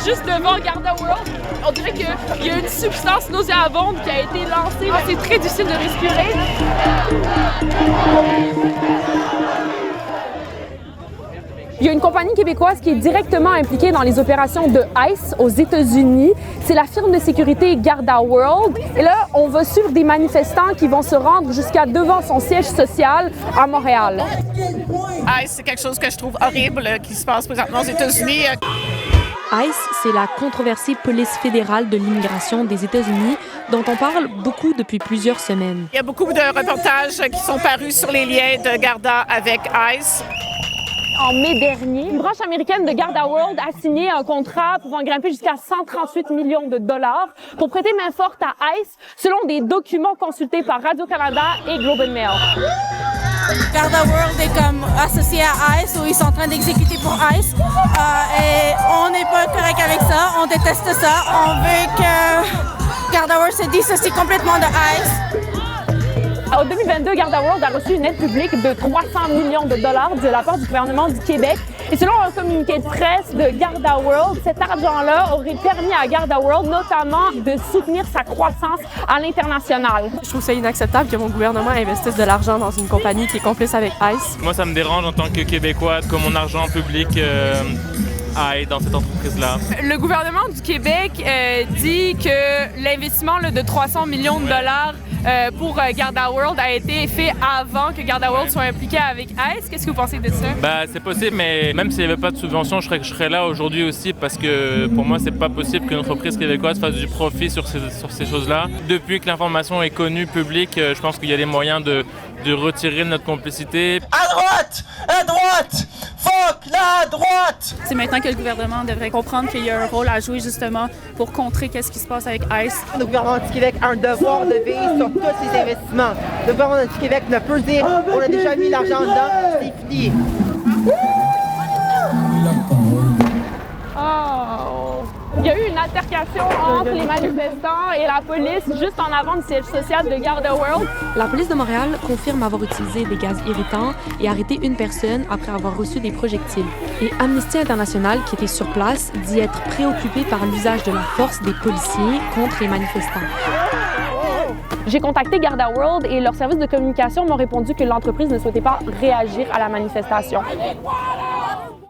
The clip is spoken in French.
juste devant Garda World. On dirait qu'il y a une substance nauséabonde qui a été lancée. C'est très difficile de respirer. Il y a une compagnie québécoise qui est directement impliquée dans les opérations de ICE aux États-Unis. C'est la firme de sécurité Garda World. Et là, on va suivre des manifestants qui vont se rendre jusqu'à devant son siège social à Montréal. ICE, c'est quelque chose que je trouve horrible qui se passe présentement aux États-Unis. ICE, c'est la controversée police fédérale de l'immigration des États-Unis dont on parle beaucoup depuis plusieurs semaines. Il y a beaucoup de reportages qui sont parus sur les liens de Garda avec ICE. En mai dernier, une branche américaine de Garda World a signé un contrat pouvant grimper jusqu'à 138 millions de dollars pour prêter main forte à ICE, selon des documents consultés par Radio-Canada et Globe and Mail. Garda World est comme associé à ICE, où ils sont en train d'exécuter pour ICE. Et on n'est pas correct avec ça, on déteste ça. On veut que Garda World se dissocie complètement de ICE. En 2022, Garda World a reçu une aide publique de 300 millions de dollars de la part du gouvernement du Québec. Et selon un communiqué de presse de Garda World, cet argent-là aurait permis à Garda World notamment de soutenir sa croissance à l'international. Je trouve ça inacceptable que mon gouvernement investisse de l'argent dans une compagnie qui est complice avec ICE. Moi, ça me dérange en tant que Québécois que mon argent public aille dans cette entreprise-là. Le gouvernement du Québec dit que l'investissement de 300 millions de dollars pour Garda World a été fait avant que Garda World soit impliqué avec ICE. Qu'est-ce que vous pensez de ça? C'est possible, mais même s'il n'y avait pas de subvention, je serais là aujourd'hui aussi parce que pour moi, c'est pas possible qu'une entreprise québécoise fasse du profit sur ces choses-là. Depuis que l'information est connue, publique, je pense qu'il y a des moyens de retirer notre complicité. À droite! À droite! Fuck la droite! C'est maintenant que le gouvernement devrait comprendre qu'il y a un rôle à jouer justement pour contrer qu'est-ce qui se passe avec ICE. Le gouvernement du Québec a un devoir de veille sur tous ces investissements. Le gouvernement du Québec ne peut dire on a déjà mis l'argent dedans, c'est fini. Oh! Il y a eu une altercation entre les manifestants et la police juste en avant du siège social de Garda World. La police de Montréal confirme avoir utilisé des gaz irritants et arrêté une personne après avoir reçu des projectiles. Et Amnesty International, qui était sur place, dit être préoccupé par l'usage de la force des policiers contre les manifestants. J'ai contacté Garda World et leur service de communication m'ont répondu que l'entreprise ne souhaitait pas réagir à la manifestation.